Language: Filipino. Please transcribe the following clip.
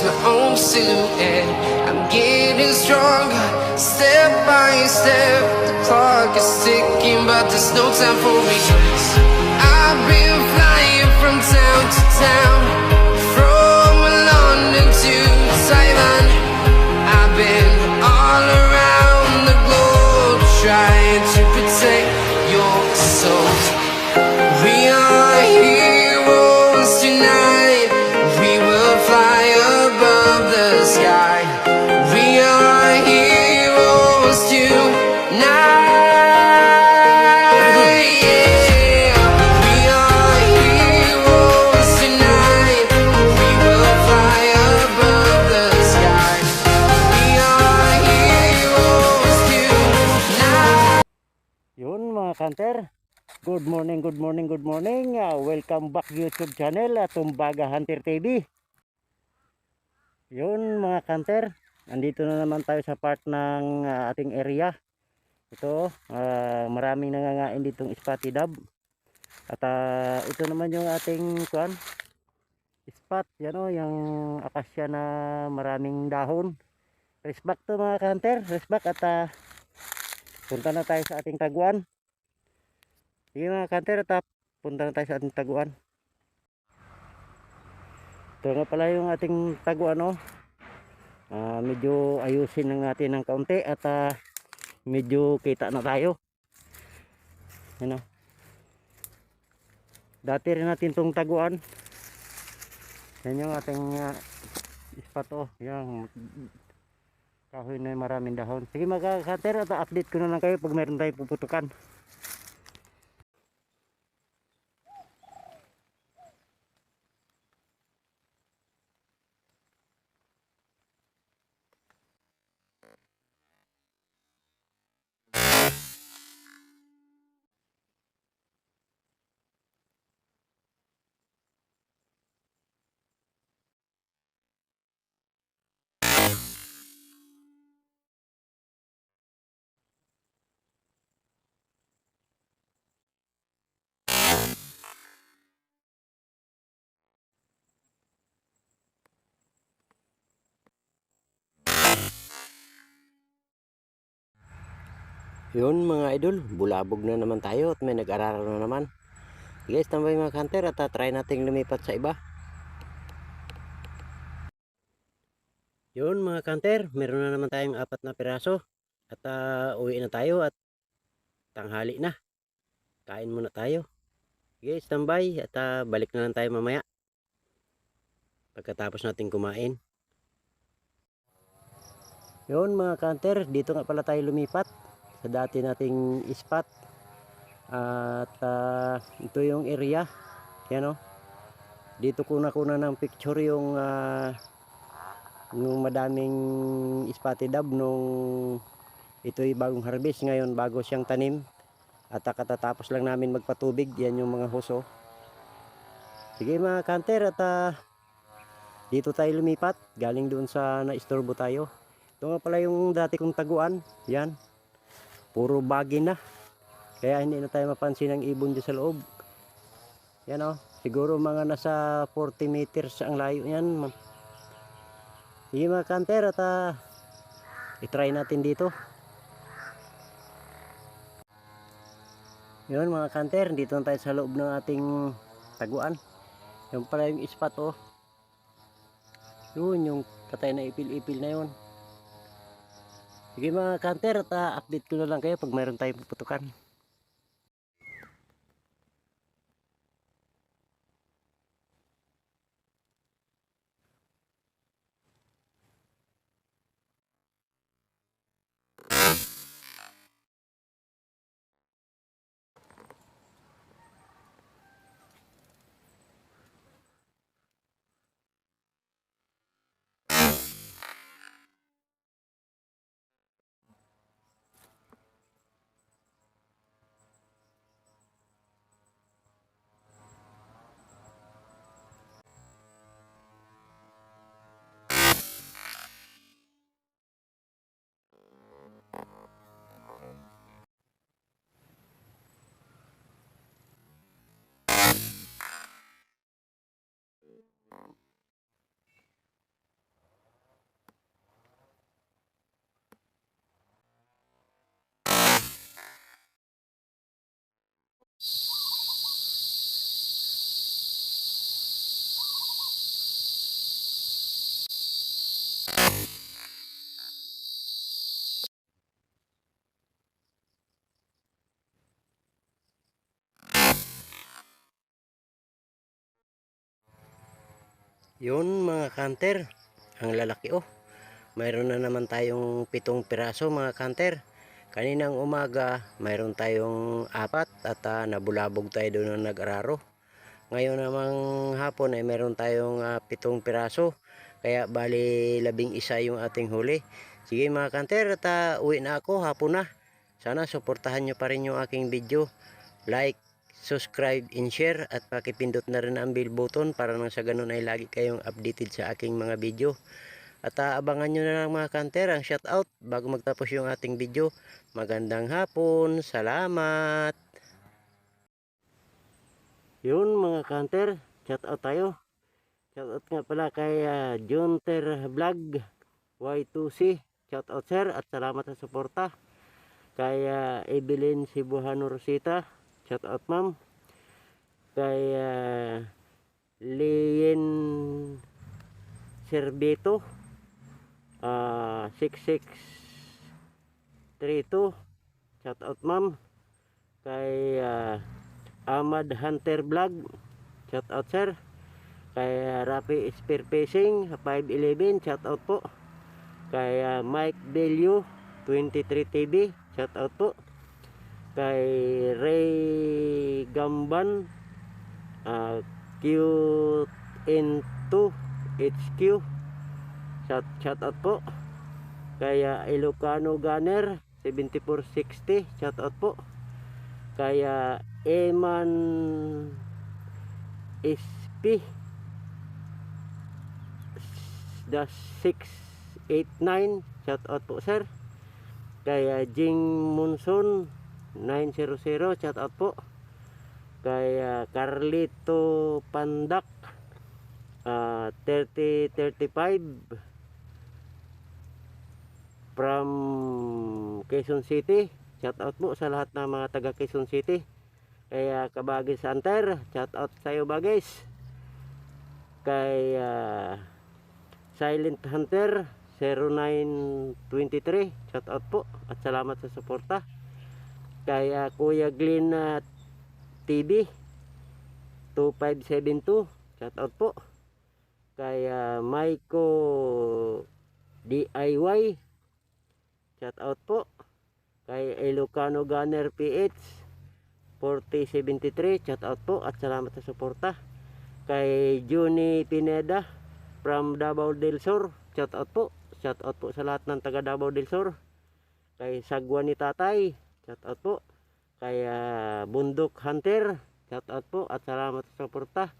lose my own silhouette. I'm getting stronger, step by step. The clock is ticking, but there's no time for regrets. I've been flying from town to town, from London to Taiwan. I've been all around the globe, trying to protect your soul. We are heroes tonight. We will fly above the sky. We are heroes tonight. Yeah. We are heroes tonight. We will fly above the sky. We are heroes tonight. Yun mga kanter, good morning, good morning, good morning. Welcome back YouTube channel, Tumbaga Hunter TV. Yun mga kanter, andito na naman tayo sa part ng ating area. Ito, maraming nangangain ditong spotted dove. At ito naman yung ating spot, yan o, yung akasya na maraming dahon. Resback to mga kanter, resback. At punta na tayo sa ating taguan. Sige mga kanter, at punta na tayo sa ating taguan. Ito nga pala yung ating taguan, no? Medyo ayusin na natin ng kaunti at medyo kita na tayo. Ano? Dati rin natin itong taguan. Yan yung ating spot, oh. Yung kahoy na maraming dahon. Sige mga kanter, at update ko na lang kayo pag meron tayong puputukan. Yun mga idol, bulabog na naman tayo at may nag-araro na naman. Guys, tambay mga kanter, at try nating lumipat sa iba. Yun mga kanter, meron na naman tayong 4 na piraso. At uwi na tayo at tanghali na. Kain muna tayo. Guys, tambay, at balik na lang tayo mamaya pagkatapos natin kumain. Yun mga kanter, dito nga pala tayo lumipat sa dati nating spot. At ito yung area, yan o. Dito kuna ng picture yung madaming spotted dove nung ito'y bagong harvest. Ngayon bago siyang tanim at katatapos lang namin magpatubig. Yan yung mga huso. Sige mga kanter, at dito tayo lumipat galing doon sa naistorbo tayo. Ito nga pala yung dati kong taguan. Yan, puro bagi na, kaya hindi na tayo mapansin ng ibon dyan sa loob. Yan o, siguro mga nasa 40 meters ang layo yan. Sige mga kanter, at itry natin dito. Yun mga kanter, dito na tayo sa loob ng ating taguan. Yung pala yung spot, oh. Yun yung patay na ipil-ipil na yun. Sige mga kanter, at update ko na lang kayo pag mayroon tayong puputukan. Yun mga kanter, ang lalaki oh. Mayroon na naman tayong 7 piraso mga kanter. Kaninang umaga, mayroon tayong 4 at nabulabog tayo doon ng nag-araro. Ngayon namang hapon ay mayroon tayong 7 piraso. Kaya bali 11 yung ating huli. Sige mga kanter, at uwi na ako, hapon na. Sana suportahan nyo pa rin yung aking video. Like, subscribe and share at pakipindot na rin ang bell button para nang sa ganun ay lagi kayong updated sa aking mga video. At abangan nyo na lang mga kanter ang shoutout bago magtapos yung ating video. Magandang hapon, salamat. Yun mga kanter, shoutout tayo. Shoutout nga pala kay Junter Vlog Y2C. Shoutout sir at salamat sa suporta. Kay Evelyn Cebuano Rosita, shoutout ma'am. Kay Lien Cerveto 6632, shoutout ma'am. Kay Ahmad Hunter Vlog, shoutout sir. Kay Rafi Spear Fishing 511, shoutout po. Kay Mike Delio 23 TV, shoutout po. Kay Ray Gamban QN2 HQ, shoutout po. Kaya Ilocano Gunner 7460, shoutout po. Kaya Eman SP -689, shoutout po sir. Kaya Jing Monson 900, shoutout po. Kaya Carlito Pandak 3035 from Quezon City, shoutout po sa lahat ng mga taga Quezon City. Kaya Kabagis Hunter, shoutout sa iyo Bagis. Kay Silent Hunter 0923, shoutout po at salamat sa suporta. Kay Kuya Glenn TV 2572, shoutout po. Kay Maiko DIY, shoutout po. Kay Ilocano Gunner PH 4073, shoutout po at salamat sa suporta. Kay Juni Pineda from Davao del Sur, shoutout po. Shoutout po sa lahat ng taga Davao del Sur. Kay Sagwa ni Tatay, shoutout po. Kay Bundok Hunter, shoutout po at salamat sa suporta.